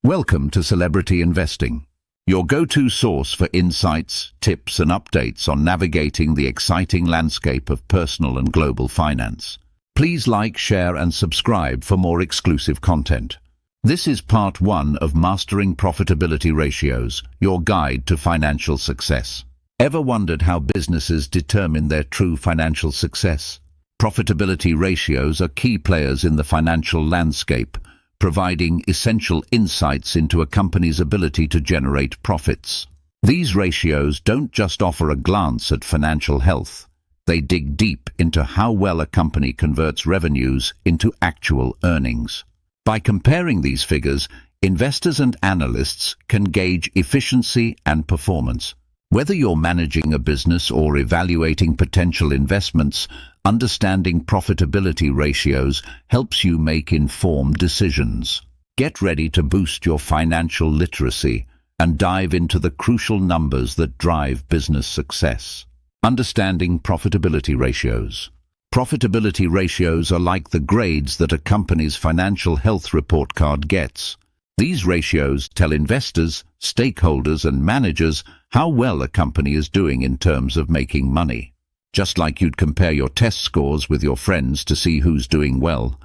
Welcome to Celebrity Investing, your go-to source for insights, tips and updates on navigating the exciting landscape of personal and global finance. Please like, share and subscribe for more exclusive content. This is part 1 of Mastering Profitability Ratios, your guide to financial success. Ever wondered how businesses determine their true financial success? Profitability ratios are key players in the financial landscape, providing essential insights into a company's ability to generate profits. These ratios don't just offer a glance at financial health. They dig deep into how well a company converts revenues into actual earnings. By comparing these figures, investors and analysts can gauge efficiency and performance. Whether you're managing a business or evaluating potential investments, understanding profitability ratios helps you make informed decisions. Get ready to boost your financial literacy and dive into the crucial numbers that drive business success. Understanding profitability ratios. Profitability ratios are like the grades that a company's financial health report card gets. These ratios tell investors, stakeholders and managers how well a company is doing in terms of making money. Just like you'd compare your test scores with your friends to see who's doing well,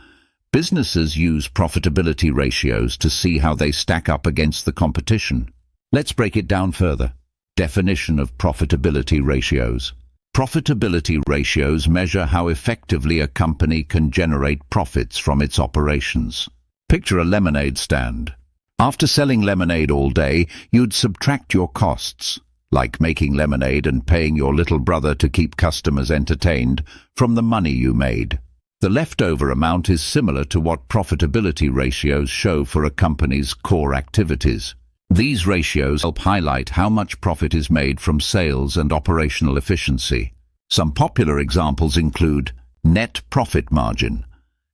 businesses use profitability ratios to see how they stack up against the competition. Let's break it down further. Definition of profitability ratios. Profitability ratios measure how effectively a company can generate profits from its operations. Picture a lemonade stand. After selling lemonade all day, you'd subtract your costs, like making lemonade and paying your little brother to keep customers entertained, from the money you made. The leftover amount is similar to what profitability ratios show for a company's core activities. These ratios help highlight how much profit is made from sales and operational efficiency. Some popular examples include net profit margin.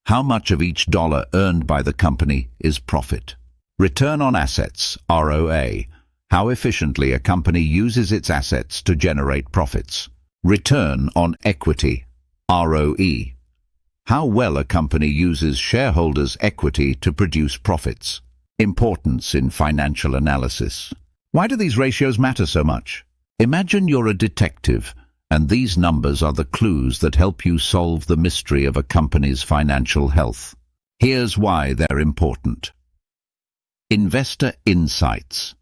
How much of each dollar earned by the company is profit? Return on assets, ROA. How efficiently a company uses its assets to generate profits. Return on equity, ROE. How well a company uses shareholders' equity to produce profits. Importance in financial analysis. Why do these ratios matter so much? Imagine you're a detective, and these numbers are the clues that help you solve the mystery of a company's financial health. Here's why they're important. Investor insights.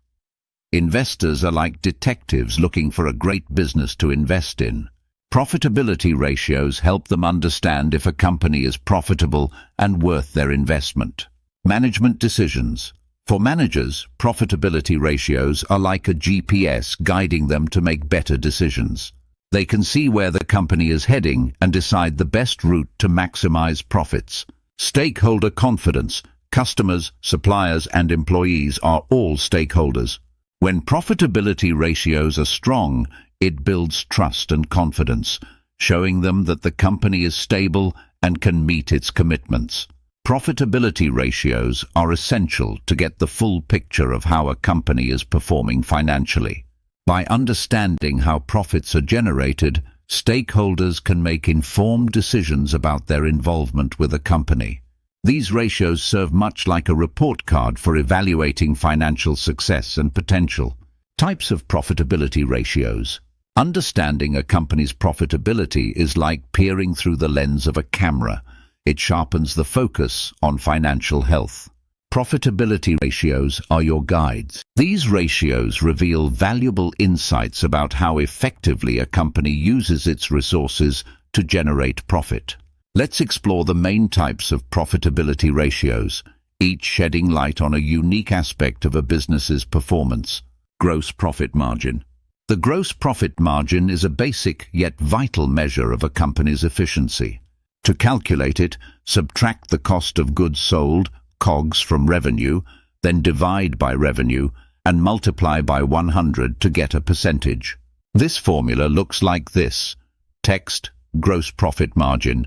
Investors are like detectives looking for a great business to invest in. Profitability ratios help them understand if a company is profitable and worth their investment. Management decisions. For managers, profitability ratios are like a GPS guiding them to make better decisions. They can see where the company is heading and decide the best route to maximize profits. Stakeholder confidence. Customers, suppliers, and employees are all stakeholders. When profitability ratios are strong, it builds trust and confidence, showing them that the company is stable and can meet its commitments. Profitability ratios are essential to get the full picture of how a company is performing financially. By understanding how profits are generated, stakeholders can make informed decisions about their involvement with a company. These ratios serve much like a report card for evaluating financial success and potential. Types of profitability ratios. Understanding a company's profitability is like peering through the lens of a camera. It sharpens the focus on financial health. Profitability ratios are your guides. These ratios reveal valuable insights about how effectively a company uses its resources to generate profit. Let's explore the main types of profitability ratios, each shedding light on a unique aspect of a business's performance. Gross profit margin. The gross profit margin is a basic yet vital measure of a company's efficiency. To calculate it, subtract the cost of goods sold, COGS, from revenue, then divide by revenue, and multiply by 100 to get a percentage. This formula looks like this. Text, gross profit margin,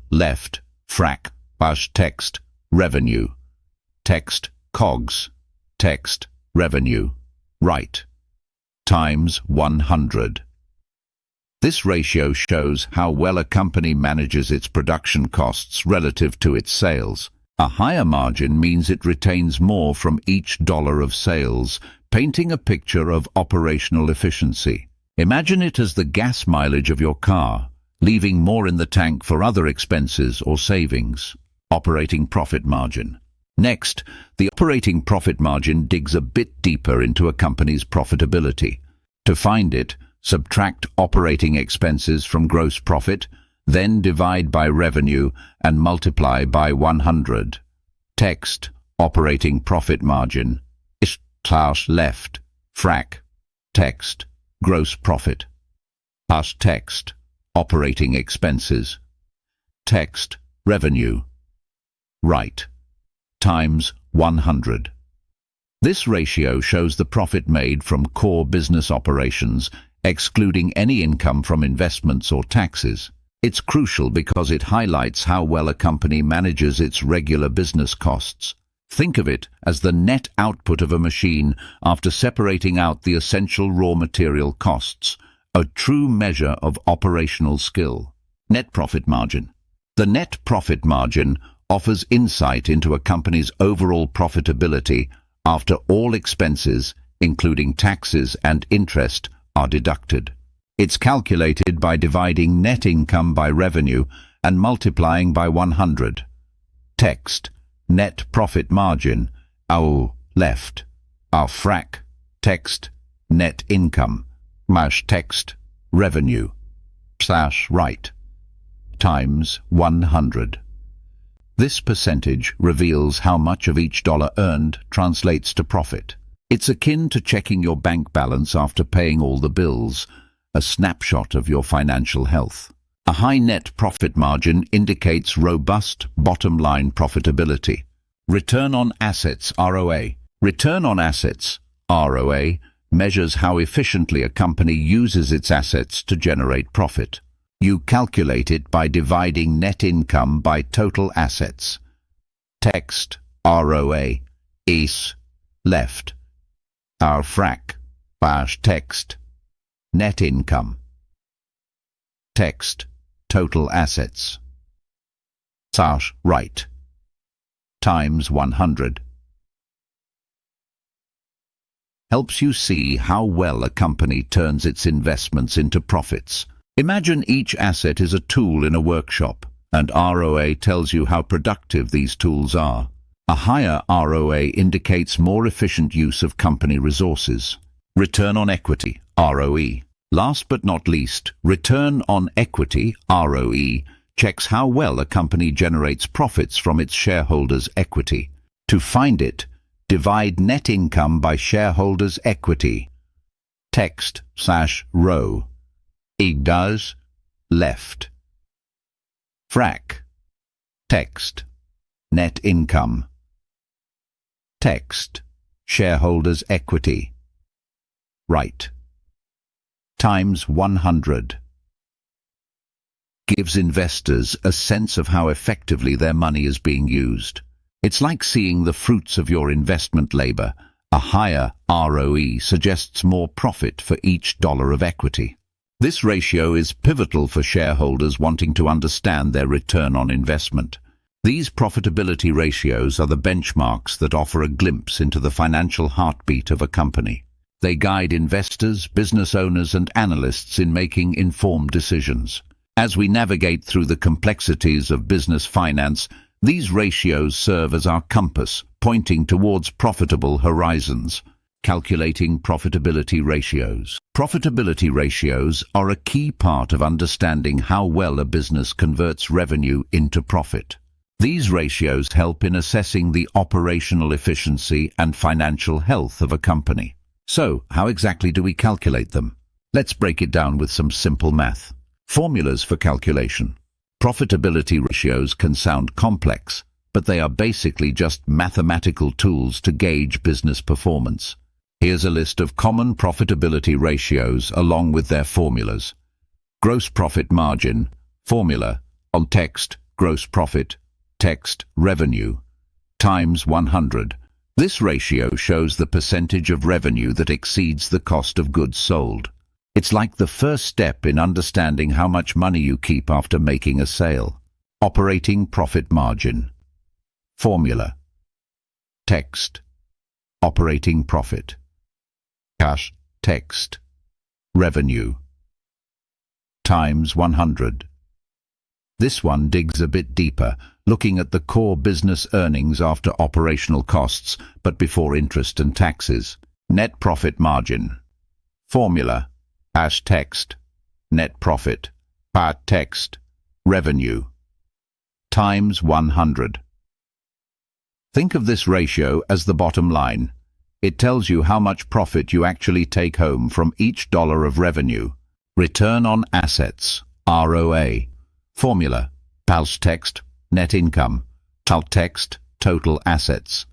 left, frac, text, revenue. Text, COGS, text, revenue, right, times 100. This ratio shows how well a company manages its production costs relative to its sales. A higher margin means it retains more from each dollar of sales, painting a picture of operational efficiency. Imagine it as the gas mileage of your car, leaving more in the tank for other expenses or savings. Operating profit margin. Next, the operating profit margin digs a bit deeper into a company's profitability. To find it, subtract operating expenses from gross profit, then divide by revenue and multiply by 100. Text, operating profit margin. Slash left, frac, text, gross profit. Slash text, operating expenses. Text, revenue. Right, times 100. This ratio shows the profit made from core business operations, excluding any income from investments or taxes. It's crucial because it highlights how well a company manages its regular business costs. Think of it as the net output of a machine after separating out the essential raw material costs, a true measure of operational skill. Net profit margin. The net profit margin offers insight into a company's overall profitability after all expenses, including taxes and interest, are deducted. It's calculated by dividing net income by revenue and multiplying by 100. Text, net profit margin, our left, our frac, text, net income, slash text, revenue, slash right, times 100. This percentage reveals how much of each dollar earned translates to profit. It's akin to checking your bank balance after paying all the bills, a snapshot of your financial health. A high net profit margin indicates robust bottom-line profitability. Return on assets, ROA. Return on assets, ROA, measures how efficiently a company uses its assets to generate profit. You calculate it by dividing net income by total assets. Text, ROA, is, left. Our frac, slash text, net income. Text, total assets. Slash right, times 100. Helps you see how well a company turns its investments into profits. Imagine each asset is a tool in a workshop, and ROA tells you how productive these tools are. A higher ROA indicates more efficient use of company resources. Return on equity, ROE. Last but not least, return on equity, ROE, checks how well a company generates profits from its shareholders' equity. To find it, divide net income by shareholders' equity. Text, row. Equals, left. Frac, text, net income. Text, shareholders' equity. Right, times 100. Gives investors a sense of how effectively their money is being used. It's like seeing the fruits of your investment labor. A higher ROE suggests more profit for each dollar of equity. This ratio is pivotal for shareholders wanting to understand their return on investment. These profitability ratios are the benchmarks that offer a glimpse into the financial heartbeat of a company. They guide investors, business owners, and analysts in making informed decisions. As we navigate through the complexities of business finance, these ratios serve as our compass, pointing towards profitable horizons. Calculating profitability ratios. Profitability ratios are a key part of understanding how well a business converts revenue into profit. These ratios help in assessing the operational efficiency and financial health of a company. So, how exactly do we calculate them? Let's break it down with some simple math. Formulas for calculation. Profitability ratios can sound complex, but they are basically just mathematical tools to gauge business performance. Here's a list of common profitability ratios along with their formulas. Gross profit margin, formula, on text, gross profit, text, revenue, times 100. This ratio shows the percentage of revenue that exceeds the cost of goods sold. It's like the first step in understanding how much money you keep after making a sale. Operating profit margin. Formula. Text. Operating profit. Cash. Text. Revenue. Times 100. This one digs a bit deeper, looking at the core business earnings after operational costs, but before interest and taxes. Net profit margin. Formula. Cash. Text. Net profit. PAT. Text. Revenue. Times 100. Think of this ratio as the bottom line. It tells you how much profit you actually take home from each dollar of revenue. Return on assets, ROA. Formula. PALS. Text. Net income. TAL. Text. Total assets.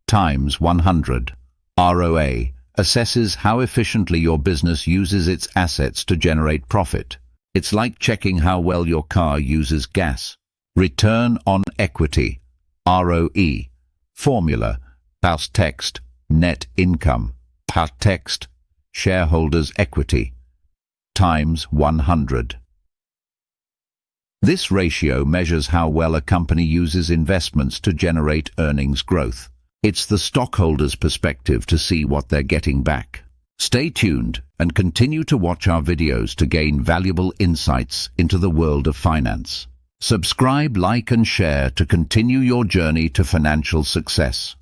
Times 100. ROA assesses how efficiently your business uses its assets to generate profit. It's like checking how well your car uses gas. Return on equity, ROE. Formula. PALS. Text. Net income. PAT. Text. Shareholders' equity. Times 100. This ratio measures how well a company uses investments to generate earnings growth. It's the stockholder's perspective to see what they're getting back. Stay tuned and continue to watch our videos to gain valuable insights into the world of finance. Subscribe, like and share to continue your journey to financial success.